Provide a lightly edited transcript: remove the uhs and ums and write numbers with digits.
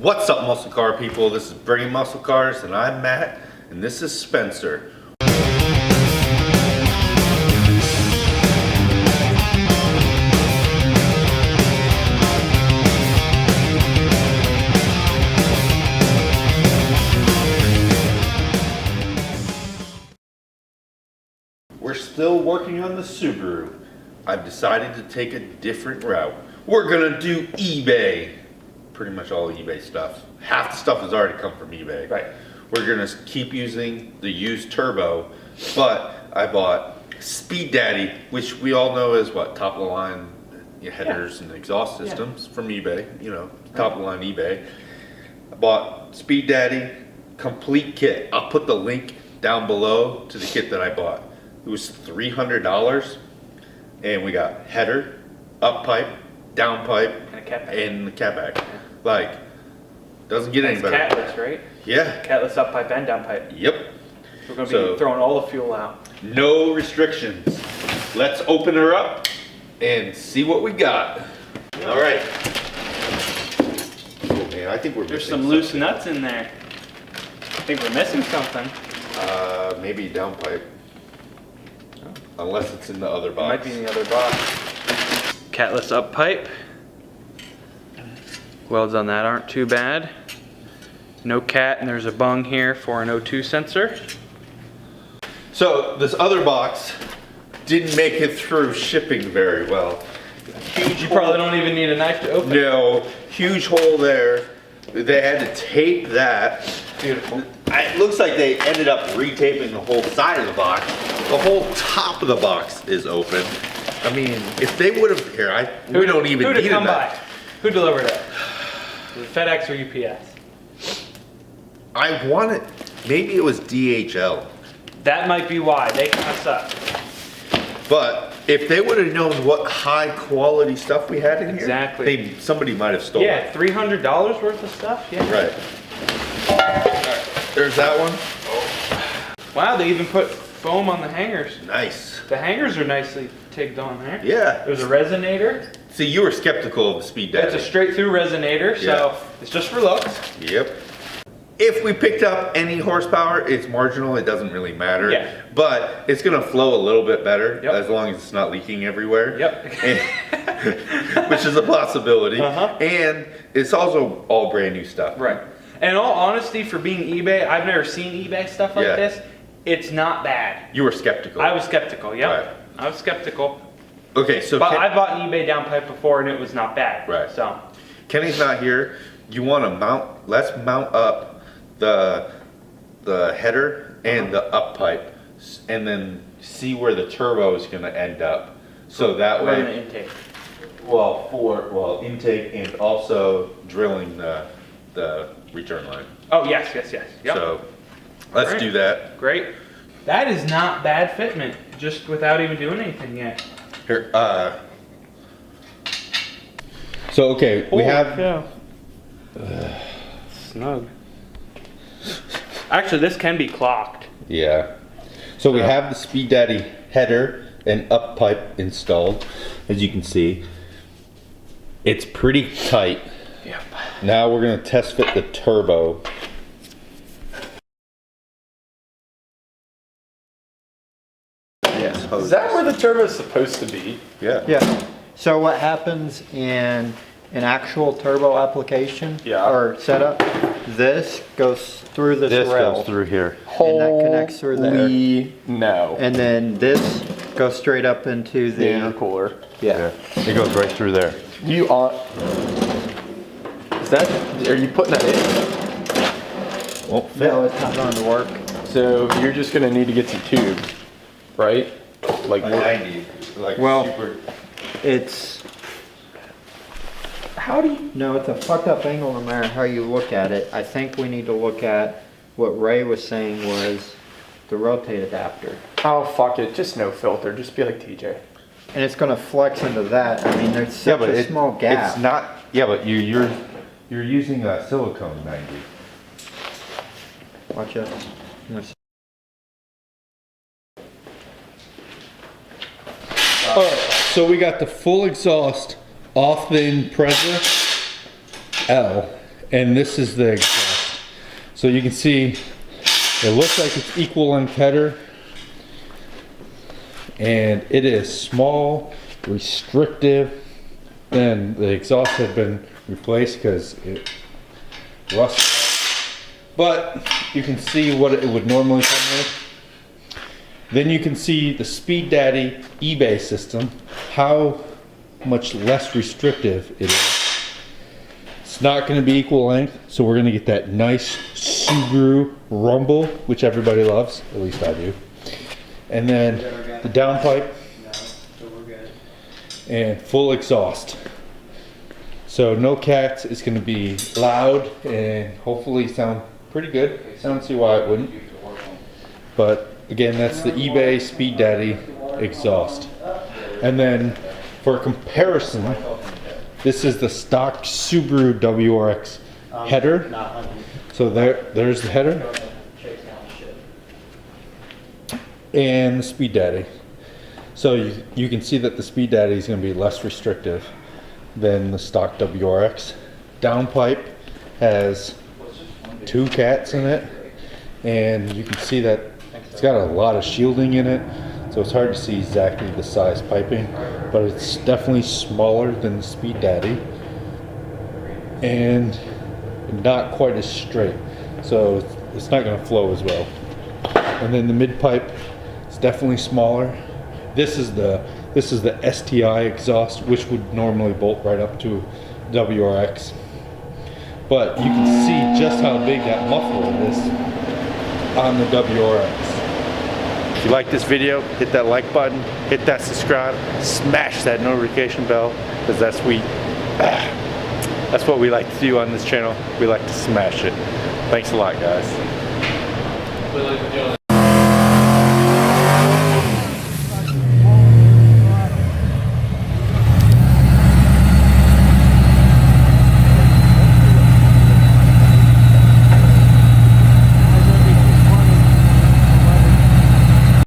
What's up, muscle car people? This is Bringing Muscle Cars, and I'm Matt, and this is Spencer. We're still working on the Subaru. I've decided to take a different route. We're gonna do eBay. Pretty much all eBay stuff. Half the stuff has already come from eBay. Right. We're gonna keep using the used turbo, but I bought Speed Daddy, which we all know is what, top of the line headers and exhaust systems from eBay. You know, top of the line eBay. I bought Speed Daddy complete kit. I'll put the link down below to the kit that I bought. It was $300, and we got header, up pipe, down pipe, and the cat bag. Like, doesn't get any better. Catless, right? Yeah. Catless up pipe and down pipe. Yep. We're going to be throwing all the fuel out. No restrictions. Let's open her up and see what we got. Yeah. All right. Oh man, I think we're There's missing some loose something. nuts in there. I think we're missing something. Maybe down pipe. Unless it's in the other It box. might be in the other box. Catless up pipe. Welds on that aren't too bad. No cat, and there's a bung here for an O2 sensor. So this other box didn't make it through shipping very well. Huge You probably don't even need a knife to open it. No, huge hole there. They had to tape that. Beautiful. It looks like they ended up retaping the whole side of the box. The whole top of the box is open. I mean, if they would have here, we don't even need come that. by? Who delivered it? Was it FedEx or UPS? I wanted, maybe it was DHL. That might be why they mess up. But if they would have known what high quality stuff we had in here, Exactly. somebody might have stolen Yeah, it. $300 worth of stuff. Yeah. Right. There's that one. Wow, they even put foam on the hangers. Nice. The hangers are nicely tigged on there. Yeah. There's a resonator. See, you were skeptical of the Speed Daddy. It's a straight through resonator, so it's just for looks. Yep. If we picked up any horsepower, it's marginal. It doesn't really matter. Yeah. But it's going to flow a little bit better as long as it's not leaking everywhere. Yep. Which is a possibility. Uh-huh. And it's also all brand new stuff. Right. And in all honesty, for being eBay, I've never seen eBay stuff like this. It's not bad. You were skeptical. I was skeptical, yep. Right. I was skeptical. Okay, so But I bought an eBay downpipe before and it was not bad. Right. So Kenny's not here. You want to mount, let's mount up the header and the up pipe and then see where the turbo is going to end up. So that way, the intake. Well, intake and also drilling the return line. Oh, yes. Yep. So let's do that. Great. That is not bad fitment, just without even doing anything yet. Here, so okay, we have. Snug. Actually, this can be clocked. Yeah. So we have the Speed Daddy header and up pipe installed, as you can see. It's pretty tight. Yep. Now we're gonna test fit the turbo. Yes. Is that where the turbo is supposed to be? Yeah. Yeah. So what happens in an actual turbo application or setup, this goes through this rail. Goes through here. And that connects through there. No. And then this goes straight up into the intercooler. Yeah. It goes right through there. You are. Are you putting that in? Won't fit. No, it's not going to work. So you're just gonna need to get some tube, right? Like 90. Like Well, super. It's, how do you? no, it's a fucked up angle no matter how you look at it. I think we need to look at what Ray was saying was the rotate adapter. Oh fuck it, just no filter. Just be like TJ. And it's going to flex into that. I mean, there's such a small gap. It's not. Yeah, but you're using a silicone 90. Watch it. Alright, so we got the full exhaust off the Impreza L, and this is the exhaust. So you can see it looks like it's equal length header, and it is small, restrictive. Then the exhaust had been replaced because it rusted. But you can see what it would normally come with. Then you can see the Speed Daddy eBay system, how much less restrictive it is. It's not going to be equal length, so we're going to get that nice Subaru rumble, which everybody loves, at least I do. And then the downpipe and full exhaust. So no cats. It's going to be loud and hopefully sound pretty good. I don't see why it wouldn't. But again, that's the eBay Speed Daddy exhaust. And then for comparison, this is the stock Subaru WRX header. So there's the header. And the Speed Daddy. So you can see that the Speed Daddy is going to be less restrictive than the stock WRX. Downpipe has 2 cats in it, and you can see that it's got a lot of shielding in it, so it's hard to see exactly the size piping, but it's definitely smaller than the Speed Daddy and not quite as straight, so it's not going to flow as well. And then the mid pipe is definitely smaller. This is the STI exhaust, which would normally bolt right up to WRX. But you can see just how big that muffler is on the WRX. If you like this video, hit that like button, hit that subscribe, smash that notification bell, because that's what we like to do on this channel. We like to smash it. Thanks a lot, guys.